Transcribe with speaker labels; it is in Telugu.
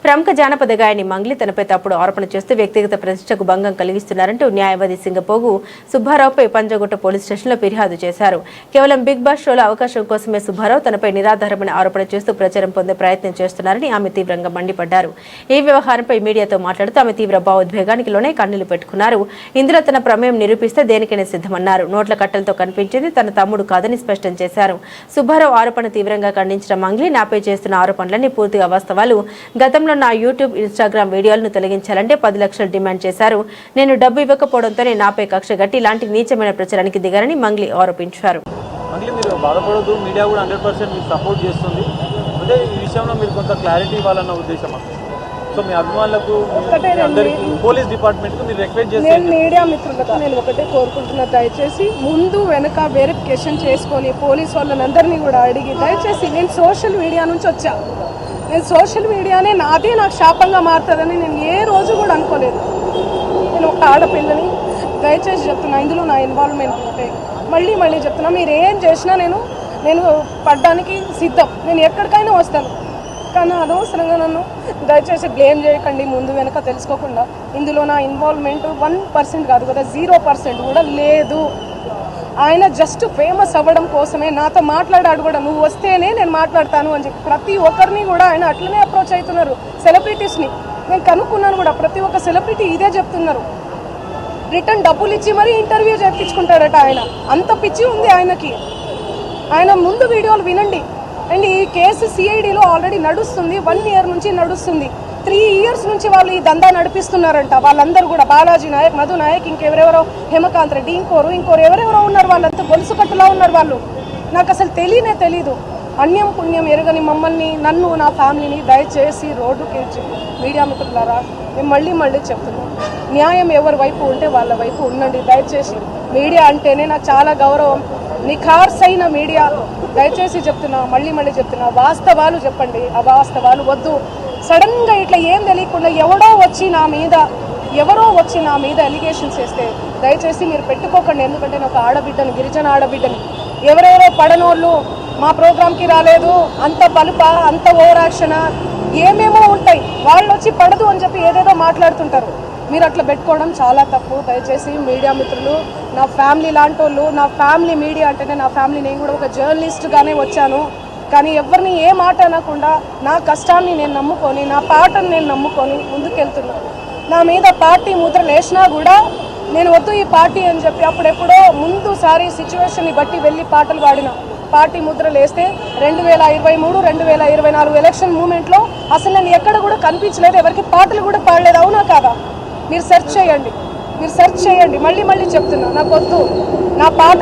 Speaker 1: ప్రముఖ జానపద గాయని మంగ్లీ తనపై తప్పుడు ఆరోపణ చేస్తూ వ్యక్తిగత ప్రతిష్టకు భంగం కలిగిస్తున్నారంటూ న్యాయవాది సింగపోగు సుబ్బారావుపై పంజగుట్ట పోలీస్ స్టేషన్లో ఫిర్యాదు చేశారు. కేవలం బిగ్ బాస్ షోలో అవకాశం కోసమే సుబ్బారావు తనపై నిరాధారమైన ఆరోపణ చేస్తూ ప్రచారం పొందే ప్రయత్నం చేస్తున్నారని ఆమె తీవ్రంగా మండిపడ్డారు. ఈ వ్యవహారంపై మీడియాతో మాట్లాడుతూ ఆమె తీవ్ర భావోద్వేగానికి లోనే కన్నీళ్లు పెట్టుకున్నారు. ఇందులో తన ప్రమేయం నిరూపిస్తే దేనికైనా సిద్ధమన్నారు. నోట్ల కట్టలతో కనిపించింది తన తమ్ముడు కాదని స్పష్టం చేశారు. సుబ్బారావు ఆరోపణ తీవ్రంగా ఖండించిన మంగ్లీ నాపై చేస్తున్న ఆరోపణలన్నీ పూర్తిగా వాస్తవాలు. గతంలో నా యూట్యూబ్, ఇన్స్టాగ్రామ్ వీడియోలను తొలగించాలంటే 10 లక్షలు డిమాండ్ చేశారు. నేను డబ్బు ఇవ్వకపోవడంతోనే నాపై కక్ష గట్టి ఇలాంటి నీచమైన ప్రచారానికి దిగారని మంగ్లీ ఆరోపించారు.
Speaker 2: మీరు బాధపడదు, మీడియా కూడా 100% మీకు సపోర్ట్ చేస్తుంది. అదే ఈ విషయంలో మీరు కొంత క్లారిటీ ఇవ్వాలన్న ఉద్దేశం. సో మీ అభిమానులకు, అందరికీ, పోలీస్ డిపార్ట్మెంట్కు మీరు రిక్వెస్ట్ చేసి,
Speaker 3: నేను మీడియా మిత్రులకు నేను ఒకటే కోరుకుంటున్నా, దయచేసి ముందు వెనక వెరిఫికేషన్ చేసుకొని పోలీస్ వాళ్ళని అందరినీ కూడా అడిగి, దయచేసి నేను సోషల్ మీడియా నుంచి వచ్చా, నేను సోషల్ మీడియానే నాదే నాకు శాపంగా మారుతుందని నేను ఏ రోజు కూడా అనుకోలేదు. నేను ఒక ఆడపిల్లని, దయచేసి చెప్తున్నా, ఇందులో నా ఇన్వాల్వ్మెంట్ ఉంటే మళ్ళీ చెప్తున్నా, మీరు ఏం చేసినా నేను పడ్డానికి సిద్ధం, నేను ఎక్కడికైనా వస్తాను. కానీ అనవసరంగా నన్ను దయచేసి బ్లేమ్ చేయకండి ముందు వెనక తెలుసుకోకుండా. ఇందులో నా ఇన్వాల్వ్మెంట్ 1% కాదు కదా, 0% కూడా లేదు. ఆయన జస్ట్ ఫేమస్ అవ్వడం కోసమే నాతో మాట్లాడాడు కూడా, నువ్వు వస్తేనే నేను మాట్లాడతాను అని చెప్పి ప్రతి ఒక్కరిని కూడా ఆయన అట్లనే అప్రోచ్ అవుతున్నారు. సెలబ్రిటీస్ని నేను కనుక్కున్నాను కూడా, ప్రతి ఒక్క సెలబ్రిటీ ఇదే చెప్తున్నారు. రిటర్న్ డబ్బులు ఇచ్చి మరీ ఇంటర్వ్యూ చేయించుకుంటాడట ఆయన, అంత పిచ్చి ఉంది ఆయనకి. ఆయన ముందు వీడియోలు వినండి. అండ్ ఈ కేసు సిఐడిలో ఆల్రెడీ నడుస్తుంది, 1 ఇయర్ నుంచి నడుస్తుంది. 3 ఇయర్స్ నుంచి వాళ్ళు ఈ దందా నడిపిస్తున్నారంట. వాళ్ళందరూ కూడా బాలాజీ నాయక్, మధు నాయక్, ఇంకెవరెవరో, హేమకాంత్ రెడ్డి, ఇంకోరు ఎవరెవరో ఉన్నారు. వాళ్ళంతా గొలుసు కట్టులా ఉన్నారు వాళ్ళు. నాకు అసలు తెలీదు. అన్యం పుణ్యం ఎరగని మమ్మల్ని, నన్ను, నా ఫ్యామిలీని దయచేసి రోడ్డుకి మీడియా మిత్రులారా మేము మళ్ళీ చెప్తున్నాం, న్యాయం ఎవరి వైపు ఉంటే వాళ్ళ వైపు ఉండండి. దయచేసి మీడియా అంటేనే నాకు చాలా గౌరవం, నిఖార్సైన మీడియా. దయచేసి చెప్తున్నా, మళ్ళీ చెప్తున్నా, వాస్తవాలు చెప్పండి, అవాస్తవాలు వద్దు. సడన్గా ఇట్లా ఏం తెలియకుండా ఎవరో వచ్చి నా మీద ఎలిగేషన్స్ వేస్తే దయచేసి మీరు పెట్టుకోకండి. ఎందుకంటే నేను ఒక ఆడబిడ్డను, గిరిజన ఆడబిడ్డని. ఎవరెవరో పడనోళ్ళు మా ప్రోగ్రామ్కి రాలేదు, అంత బలుప, అంత ఓవర్ యాక్షనా, ఏమేమో ఉంటాయి. వాళ్ళు వచ్చి పడదు అని చెప్పి ఏదేదో మాట్లాడుతుంటారు. మీరు అట్లా పెట్టుకోవడం చాలా తప్పు. దయచేసి మీడియా మిత్రులు, నా ఫ్యామిలీ లాంటి వాళ్ళు, నా ఫ్యామిలీ మీడియా అంటేనే నా ఫ్యామిలీ, నేను కూడా ఒక జర్నలిస్ట్గానే వచ్చాను. కానీ ఎవరిని ఏ మాట అనకుండా నా కష్టాన్ని నేను నమ్ముకొని, నా పాటను నేను నమ్ముకొని ముందుకెళ్తున్నాను. నా మీద పార్టీ ముద్రలు వేసినా కూడా నేను వద్దు ఈ పార్టీ అని చెప్పి అప్పుడెప్పుడో ముందుసారి సిచ్యువేషన్ని బట్టి వెళ్ళి పాటలు పాడిన. పార్టీ ముద్రలు వేస్తే 2023, 2024 ఎలక్షన్ మూమెంట్లో అసలు నేను ఎక్కడ కూడా కనిపించలేదు, ఎవరికి పాటలు కూడా పాడలేదు. అవునా కాదా? మీరు సెర్చ్ చేయండి, మళ్ళీ చెప్తున్నా, నాకు వద్దు. నా పాట